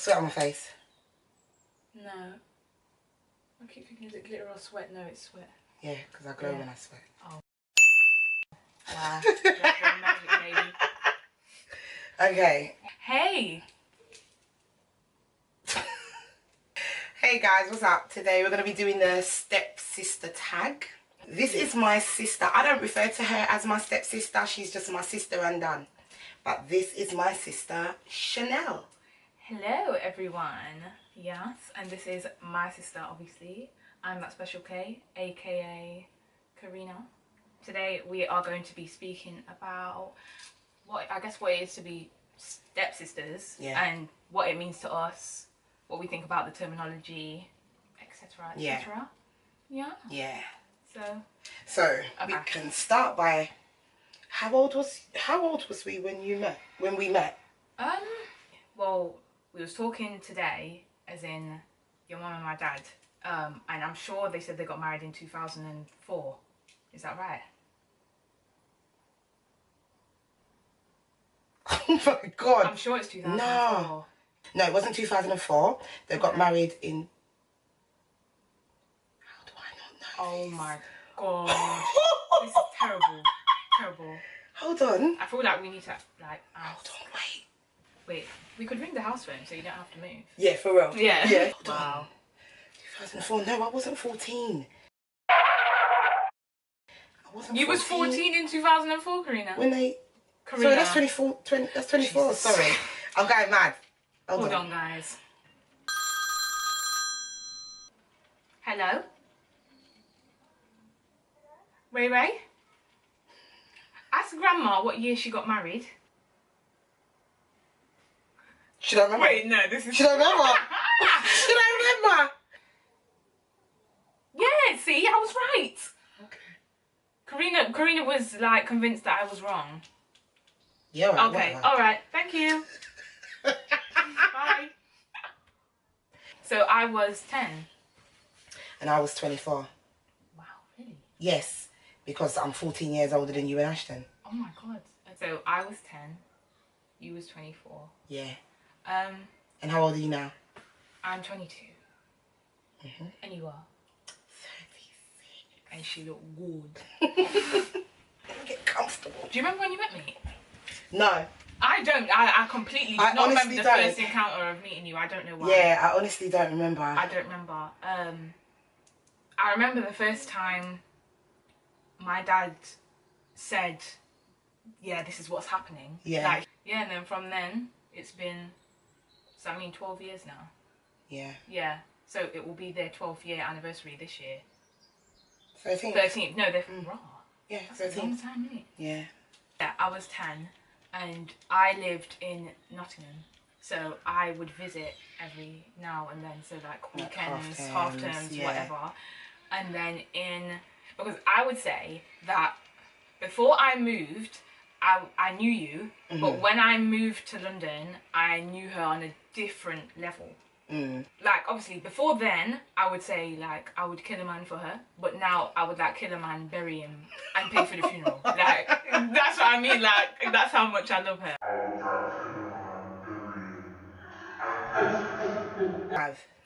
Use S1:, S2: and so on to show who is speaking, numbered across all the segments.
S1: sweat on my face?
S2: No. I keep thinking, is it glitter or sweat? No, it's sweat.
S1: Yeah, because I glow when I sweat.
S2: Oh. Wow. That's your magic, baby.
S1: Okay.
S2: Hey.
S1: Hey guys, what's up? Today we're going to be doing the stepsister tag. This is my sister. I don't refer to her as my stepsister. She's just my sister and done. But this is my sister, Chanel.
S2: Hello, everyone. Yes, and this is my sister, obviously. ImThatSpecialK, aka Karina. Today we are going to be speaking about what it is to be stepsisters, and what it means to us, what we think about the terminology, etc. etc. Yeah. So we can start by how old was we when we met? Well, we was talking today, as in your mum and my dad, and I'm sure they said they got married in 2004. Is that right?
S1: Oh my god.
S2: I'm sure it's 2004.
S1: No, it wasn't 2004. They got married in... How do I not know
S2: Oh my god. This is terrible. Terrible.
S1: Hold on.
S2: I feel like we need to, like,
S1: Hold on,
S2: wait, we could ring the house phone so you don't have to move.
S1: Yeah, for real.
S2: Yeah.
S1: Hold
S2: wow.
S1: on. 2004. No, I wasn't 14.
S2: You was 14 in 2004, Karina?
S1: When they...
S2: Karina.
S1: Sorry, that's 24. That's 24. Jesus. Sorry. I'm going mad. Hold
S2: on, guys. Hello? Ray Ray? Ask Grandma what year she got married.
S1: Should I remember?
S2: Wait, no, this is...
S1: Should I remember? Should I remember?
S2: Yeah, see, I was right.
S1: Okay.
S2: Karina was, like, convinced that I was wrong.
S1: Yeah, right,
S2: okay, alright, thank you. Bye. So I was 10.
S1: And I was 24.
S2: Wow, really?
S1: Yes, because I'm 14 years older than you and Ashton.
S2: Oh my god. So I was 10, you was 24.
S1: Yeah. And how old are you now?
S2: I'm 22. And you are?
S1: 36.
S2: And she looked good.
S1: Get comfortable.
S2: Do you remember when you met me?
S1: No.
S2: I don't. I completely do not remember the first encounter of meeting you. I don't know why.
S1: Yeah, I honestly don't remember.
S2: I don't remember. I remember the first time my dad said, yeah, this is what's happening.
S1: Yeah.
S2: Like, yeah, and then from then, it's been, 12 years now.
S1: Yeah.
S2: Yeah. So it will be their 12th year anniversary this year.
S1: 13th.
S2: 13th. No, they're from raw.
S1: Yeah,
S2: that's
S1: 13th.
S2: a long time, isn't it?
S1: Yeah.
S2: Yeah, I was 10 and I lived in Nottingham. So I would visit every now and then. So like weekends, half terms, whatever. And then because I would say that before I moved, I knew you, but when I moved to London, I knew her on a different level. Like, obviously, before then, I would say, like, I would kill a man for her, but now I would, like, kill a man, bury him, and pay for the funeral. Like, that's what I mean, like, that's how much I love her.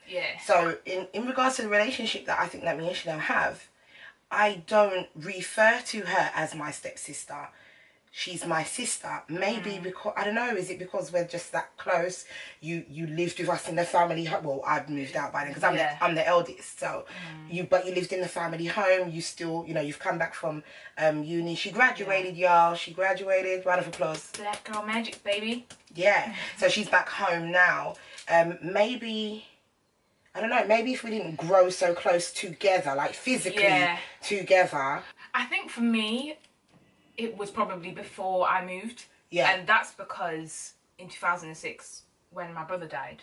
S2: Yeah.
S1: So, in regards to the relationship that I think that me and Chanel have, I don't refer to her as my stepsister. She's my sister. Maybe because, I don't know, is it because we're just that close? You lived with us in the family home. Well, I've moved out by then because I'm the eldest. So but you lived in the family home. You still, you know, you've come back from uni. She graduated, y'all. She graduated. Round of applause.
S2: Black girl magic, baby.
S1: Yeah. So she's back home now. Maybe, I don't know, maybe if we didn't grow so close together, like physically together.
S2: I think for me, it was probably before I moved.
S1: Yeah.
S2: And that's because in 2006, when my brother died,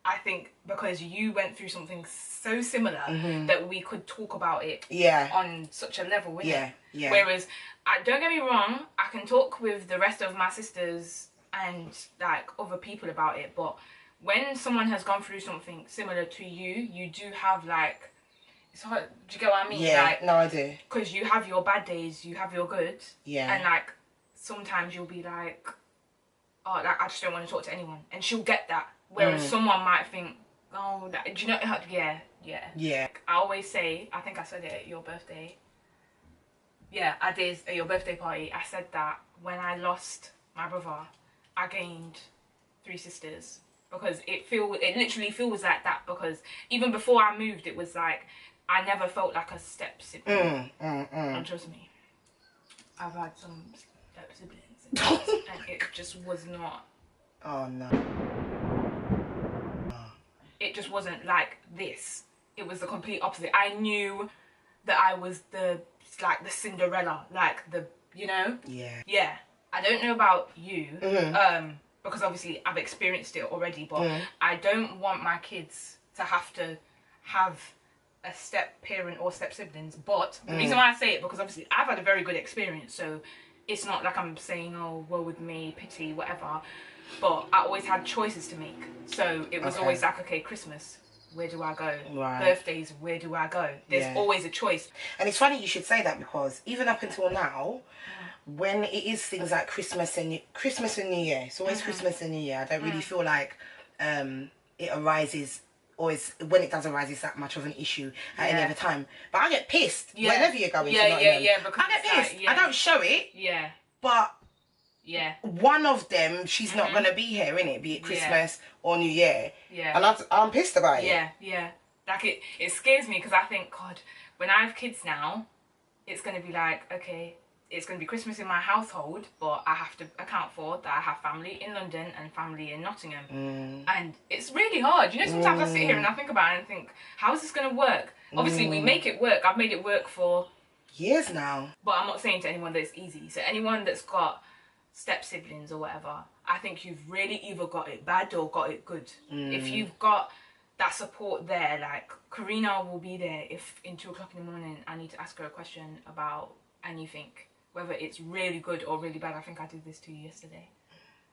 S2: I think because you went through something so similar that we could talk about it on such a level,
S1: Yeah.
S2: Whereas, don't get me wrong, I can talk with the rest of my sisters and like other people about it, but when someone has gone through something similar to you, you do have like, it's hard, do you get what I mean?
S1: Yeah,
S2: like,
S1: no, I do.
S2: Because you have your bad days, you have your good.
S1: Yeah.
S2: And like, sometimes you'll be like, oh, like, I just don't want to talk to anyone. And she'll get that Whereas someone might think, oh, that, do you know? Yeah.
S1: Yeah.
S2: I always say, I think I said it at your birthday. Yeah, I did at your birthday party. I said that when I lost my brother, I gained 3 sisters, because it literally feels like that, because even before I moved, it was like I never felt like a step sibling. And trust me, I've had some step siblings and it just was not.
S1: Oh no.
S2: It just wasn't like this. It was the complete opposite. I knew that I was the Cinderella, like the, you know? Yeah. I don't know about you, because obviously I've experienced it already, but I don't want my kids to have a step parent or step siblings. But the reason why I say it, because obviously I've had a very good experience, so it's not like I'm saying, oh, woe with me, pity, whatever. But I always had choices to make. So it was always like, okay, Christmas, where do I go? Birthdays, where do I go? There's always a choice.
S1: And it's funny you should say that, because even up until now, when it is things like Christmas and New Year, it's always Christmas and New Year. I don't really feel like it arises, or when it does arise, it's that much of an issue at any other time. But I get pissed whenever you're going to Nottingham. I get pissed. I don't show it. But one of them, she's not going to be here, innit? Be it Christmas or New Year. And I'm pissed about it.
S2: Like, it scares me, because I think, God, when I have kids now, it's going to be like, okay, it's going to be Christmas in my household, but I have to account for that I have family in London and family in Nottingham. And it's really hard. You know, sometimes I sit here and I think about it and think, how is this going to work? Obviously, we make it work. I've made it work for
S1: years now.
S2: But I'm not saying to anyone that it's easy. So anyone that's got step siblings or whatever, I think you've really either got it bad or got it good. If you've got that support there, like Karina will be there if in 2 o'clock in the morning I need to ask her a question about anything, whether it's really good or really bad. I think I did this to you yesterday.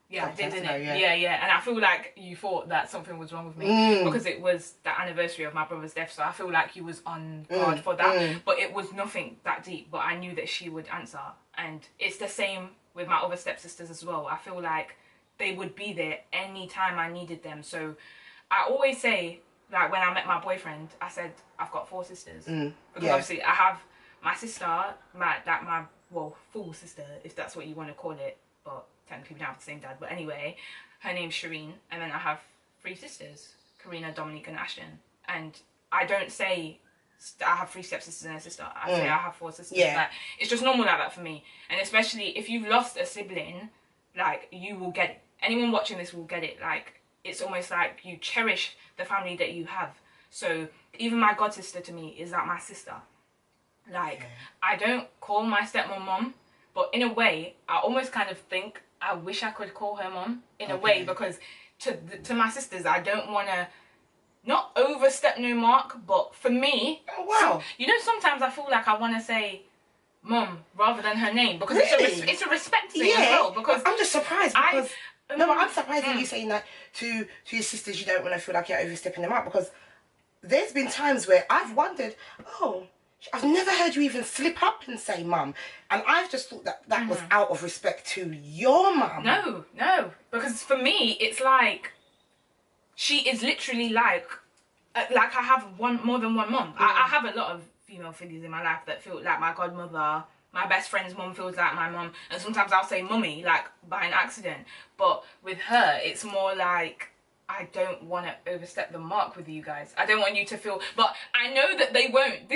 S2: Yeah, I did, didn't it? Yeah. And I feel like you thought that something was wrong with me because it was the anniversary of my brother's death. So I feel like you was on guard for that. But it was nothing that deep. But I knew that she would answer. And it's the same with my other stepsisters as well. I feel like they would be there anytime I needed them. So I always say, like when I met my boyfriend, I said, I've got 4 sisters. Because obviously I have my sister, my full sister, if that's what you want to call it. But technically we don't have the same dad. But anyway, her name's Shireen. And then I have 3 sisters, Karina, Dominique and Ashton. And I don't say I have 3 stepsisters and a sister. I say I have 4 sisters. Like, it's just normal like that for me. And especially if you've lost a sibling, like, you will get it. Anyone watching this will get it. Like, it's almost like you cherish the family that you have. So even my god sister to me is like my sister. Like, I don't call my stepmom mom, but in a way, I almost kind of think I wish I could call her mom in a way, because to my sisters, I don't want to not overstep no mark, but for me, you know, sometimes I feel like I want to say mom rather than her name, because it's a respect thing as well. Because
S1: I'm just surprised because I'm surprised at you saying that to your sisters. You don't want to feel like you're overstepping them out, because there's been times where I've wondered, oh, I've never heard you even slip up and say mum, and I've just thought that was out of respect to your mum.
S2: No, because for me it's like she is literally like I have more than one mum. I have a lot of female figures in my life that feel like my godmother. My best friend's mum feels like my mum, and sometimes I'll say mummy, like by an accident. But with her, it's more like I don't want to overstep the mark with you guys. I don't want you to feel, but I know that they won't.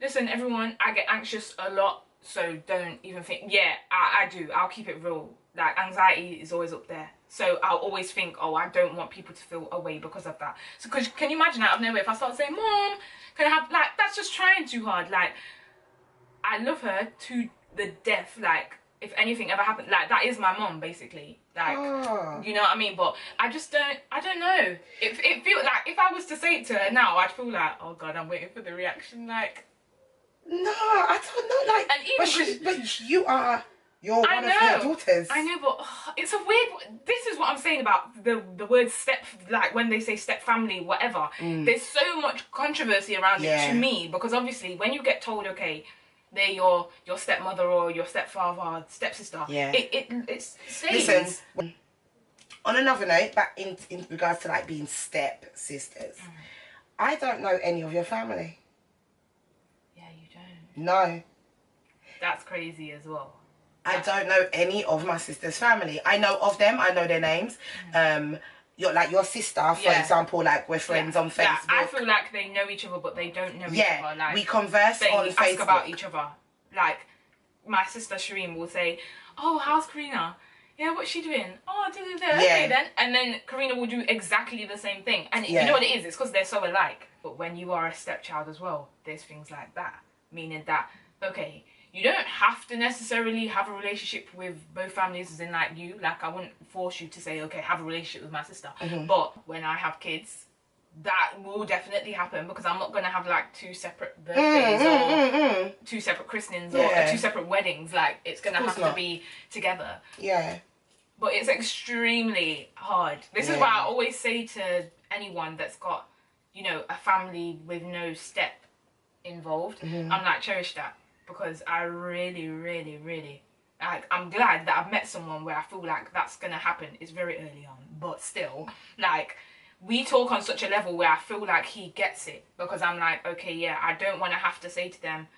S2: Listen, everyone, I get anxious a lot, so don't even think. Yeah, I do. I'll keep it real. Like, anxiety is always up there. So I'll always think, oh, I don't want people to feel away because of that. So, cause can you imagine out of nowhere if I start saying, mom, can I have, like, that's just trying too hard. Like, I love her to the death. Like, if anything ever happened, like, that is my mom, basically. Like, you know what I mean? But I don't know. It feels like, if I was to say it to her now, I'd feel like, oh God, I'm waiting for the reaction. Like,
S1: no, I don't know. Like, and even but you're one of her daughters.
S2: I know, but it's a weird. This is what I'm saying about the word step. Like when they say step family, whatever. There's so much controversy around it to me, because obviously when you get told, okay, they're your stepmother or your stepfather, stepsister. It stays.
S1: Listen, On another note, back in regards to like being step sisters, I don't know any of your family.
S2: Yeah, you don't.
S1: No.
S2: That's crazy as well.
S1: I don't know any of my sister's family. I know of them. I know their names. Your sister, for example, like we're friends on Facebook.
S2: Yeah, I feel like they know each other, but they don't know each other. Like,
S1: we converse on Facebook.
S2: Ask about each other. Like, my sister Shireen will say, "Oh, how's Karina? Yeah, what's she doing? Oh, okay then." And then Karina will do exactly the same thing. And you know what it is? It's because they're so alike. But when you are a stepchild as well, there's things like that. Meaning that, okay, you don't have to necessarily have a relationship with both families, as in like you. Like, I wouldn't force you to say, okay, have a relationship with my sister. But when I have kids, that will definitely happen, because I'm not going to have like 2 separate birthdays or 2 separate christenings or 2 separate weddings. Like, it's going to have to be together. Yeah. But it's extremely hard. This is why I always say to anyone that's got, you know, a family with no step involved, I'm like, cherish that. Because I really, really, really, like, I'm glad that I've met someone where I feel like that's going to happen. It's very early on, but still, like, we talk on such a level where I feel like he gets it. Because I'm like, okay, yeah, I don't want to have to say to them,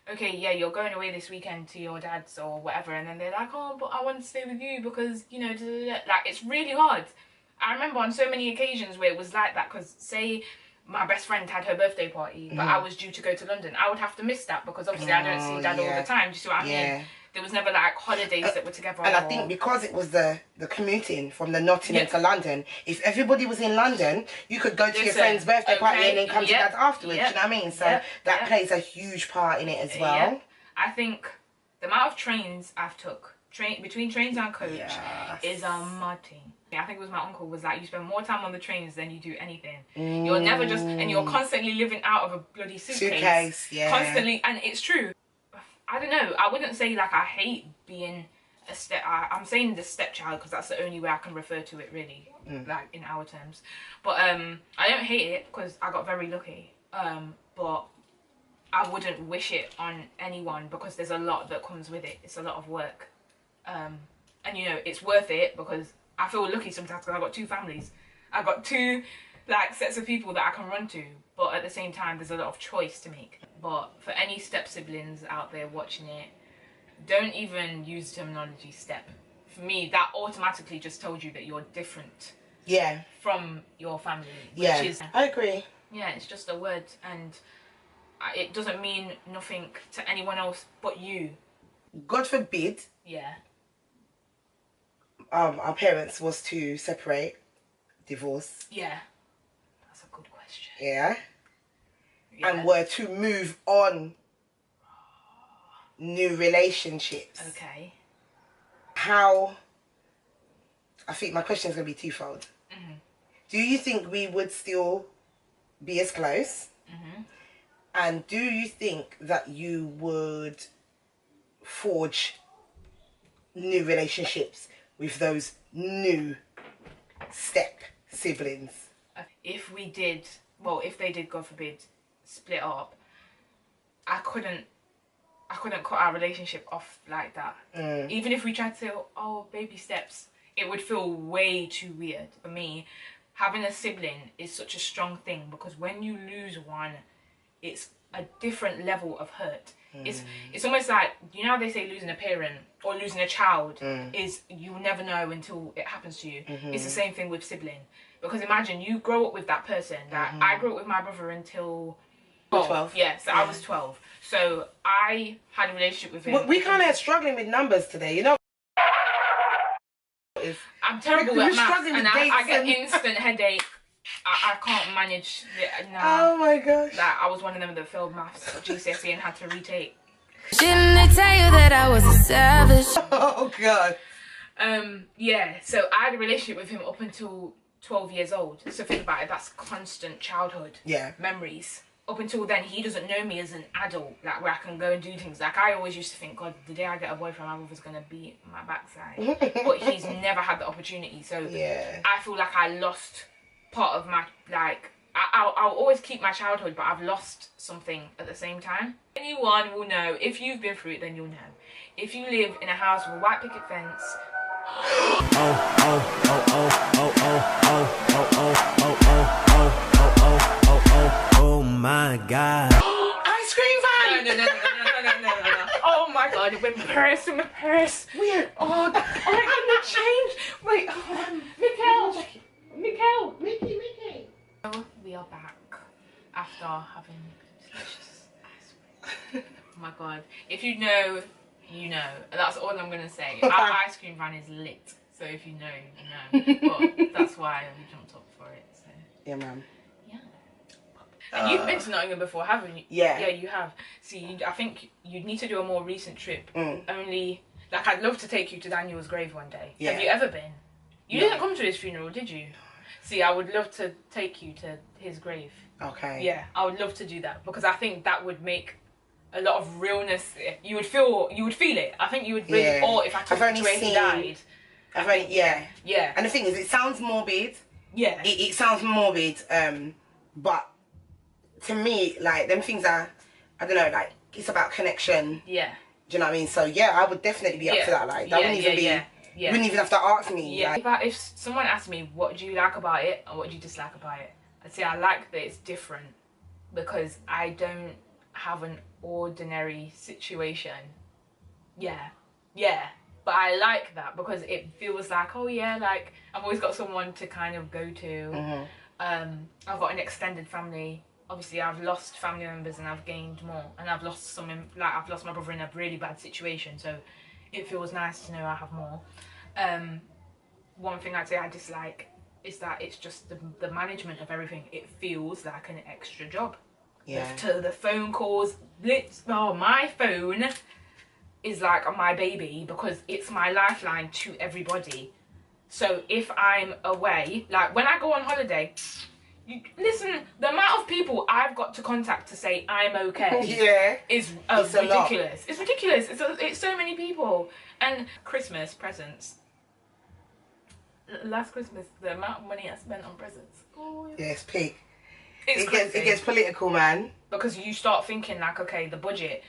S2: okay, yeah, you're going away this weekend to your dad's or whatever. And then they're like, oh, but I want to stay with you because, you know, like, it's really hard. I remember on so many occasions where it was like that, because say my best friend had her birthday party, but I was due to go to London, I would have to miss that, because obviously I don't see dad all the time. Do you see what I mean? There was never like holidays that were together.
S1: And I think because it was the commuting from the Nottingham to London, if everybody was in London, you could go to your friend's birthday party and then come to dad's afterwards. You know what I mean? So that plays a huge part in it as well.
S2: I think the amount of trains I've took, between trains and coach, is a mud thing. I think it was my uncle was like, you spend more time on the trains than you do anything. You're never just, and you're constantly living out of a bloody suitcase. Constantly, and it's true. I don't know, I wouldn't say like I hate being a I'm saying the stepchild because that's the only way I can refer to it really, like in our terms. But I don't hate it because I got very lucky. But I wouldn't wish it on anyone because there's a lot that comes with it. It's a lot of work. And you know, it's worth it because I feel lucky sometimes because I've got 2 families. I've got 2 like sets of people that I can run to, but at the same time there's a lot of choice to make. But for any step siblings out there watching it, don't even use terminology step. For me, that automatically just told you that you're different from your family, which is,
S1: I agree.
S2: Yeah, it's just a word, and it doesn't mean nothing to anyone else but you.
S1: God forbid our parents was to separate, divorce.
S2: That's a good question.
S1: And were to move on new relationships. How, I think my question is going to be twofold. Do you think we would still be as close? And do you think that you would forge new relationships with those new step siblings?
S2: If we did, well, if they did, God forbid, split up, I couldn't cut our relationship off like that. Even if we tried to say, oh, baby steps, it would feel way too weird for me. Having a sibling is such a strong thing because when you lose one, it's a different level of hurt. It's almost like, you know how they say losing a parent or losing a child is you never know until it happens to you. It's the same thing with sibling. Because imagine you grow up with that person. That I grew up with my brother until 12. So I was 12. So I had a relationship with him.
S1: But we kind of struggling with numbers today, you know.
S2: I'm terrible at maths and I get instant headache. I can't manage it now.
S1: Oh my gosh.
S2: Like, I was one of them that failed maths at GCSE and had to retake.
S3: Didn't they tell you that I was a savage?
S1: Oh god.
S2: Yeah, so I had a relationship with him up until 12 years old. So think about it, that's constant childhood memories. Up until then, he doesn't know me as an adult, like where I can go and do things. Like I always used to think, God, the day I get a boyfriend, my brother's gonna beat my backside. But he's never had the opportunity. So I feel like I lost part of my, like, I'll always keep my childhood, but I've lost something at the same time. Anyone will know. If you've been through it, then you'll know. If you live in a house with a white picket fence,
S4: Oh my God.
S1: Ice cream van.
S2: No. Oh my god, it went purse in my purse.
S1: Weird.
S2: Oh, my god, the change. Wait, Michel.
S1: Mickey.
S2: So we are back after having delicious ice cream. Oh my god, if you know, you know. That's all I'm gonna say. Our ice cream van is lit. So if you know, you know. But that's why we jumped up for it. So.
S1: Yeah, ma'am.
S2: Yeah. And you've been to Nottingham before, haven't you?
S1: Yeah.
S2: Yeah, you have. See, I think you'd need to do a more recent trip.
S1: Mm.
S2: Only, like, I'd love to take you to Daniel's grave one day.
S1: Yeah.
S2: Have you ever been? You
S1: No.
S2: didn't come to his funeral, did you? See, I would love to take you to his grave.
S1: Okay.
S2: Yeah, I would love to do that because I think that would make a lot of realness. You would feel it. I think you would really.
S1: Yeah.
S2: Or if I took
S1: I've
S2: you
S1: only
S2: to where he
S1: seen-
S2: died. Yeah.
S1: And the thing is, it sounds morbid.
S2: Yeah.
S1: It sounds morbid, but to me, like, them things are, I don't know, like, it's about connection.
S2: Yeah.
S1: Do you know what I mean? So yeah, I would definitely be up for that. Like, that wouldn't even be.
S2: Yeah.
S1: You wouldn't even have to ask me.
S2: Yeah.
S1: Like,
S2: If someone asked me what do you like about it and what do you dislike about it, I'd say I like that it's different because I don't have an ordinary situation. Yeah. But I like that because it feels like, oh yeah, like I've always got someone to kind of go to. I've got an extended family. Obviously, I've lost family members and I've gained more, and I've lost I've lost my brother in a really bad situation. So it feels nice to know I have more. One thing I'd say I dislike is that it's just the management of everything. It feels like an extra job.
S1: yeah.
S2: To the phone calls, my phone is like my baby because it's my lifeline to everybody. So if I'm away, like when I go on holiday, listen, the amount of people I've got to contact to say I'm okay is
S1: It's a lot.
S2: ridiculous. It's ridiculous. It's so many people. And Christmas presents. Last Christmas, the amount of money I spent on presents. Oh,
S1: Yeah, it's peak.
S2: it's
S1: It
S2: crazy.
S1: gets political, man.
S2: Because you start thinking like, okay, the budget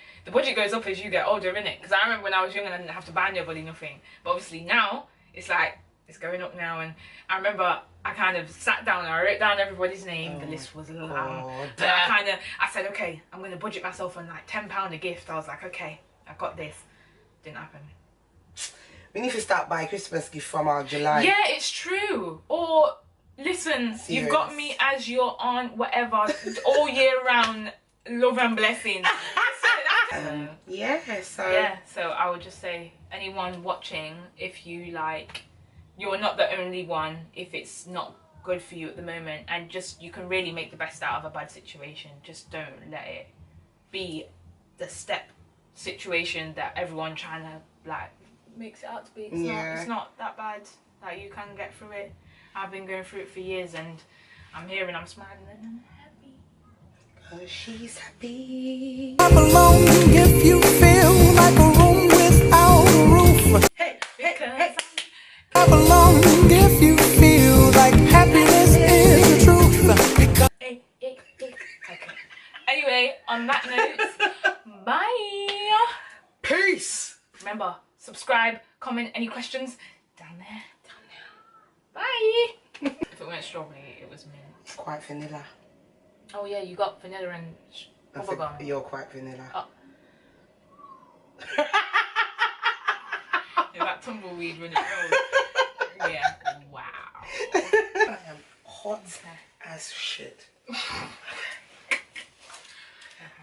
S2: goes up as you get older, innit? Because I remember when I was young and I didn't have to buy nobody nothing. But obviously now, it's like, it's going up now. And I remember I kind of sat down and I wrote down everybody's name. The list was long.
S1: God.
S2: And I said, okay, I'm going to budget myself on like £10 a gift. I was like, okay, I got this. Didn't happen.
S1: We need to start buying Christmas gift from our July.
S2: Yeah, it's true. Or, listen, you've got me as your aunt, whatever, all year round, love and blessings.
S1: Yeah, so
S2: So I would just say, anyone watching, if you like, you're not the only one if it's not good for you at the moment, and just, you can really make the best out of a bad situation. Just don't let it be the step situation that everyone trying to, like, makes it out to be. It's not that bad. Like, you can get through it. I've been going through it for years and I'm here and I'm smiling and I'm happy.
S1: oh, she's happy.
S4: Clap along if you feel like a room without a roof.
S1: Hey.
S4: Clap along if you feel like happiness is the truth.
S2: Hey. Okay. Anyway, on that note, bye.
S1: Peace.
S2: Remember, subscribe, comment, any questions down there. Bye. If it weren't strawberry, it was mint.
S1: Quite vanilla.
S2: Oh yeah, you got vanilla and
S1: I think
S2: bubblegum.
S1: you're quite vanilla.
S2: Oh. Yeah, that tumbleweed when it rolls. Yeah. Wow.
S1: I am hot as shit.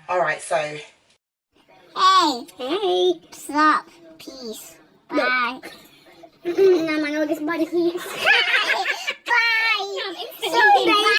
S1: Alright, so
S5: Hey, what's up? Peace. Bye. Naman all this body heat. Bye. So bad.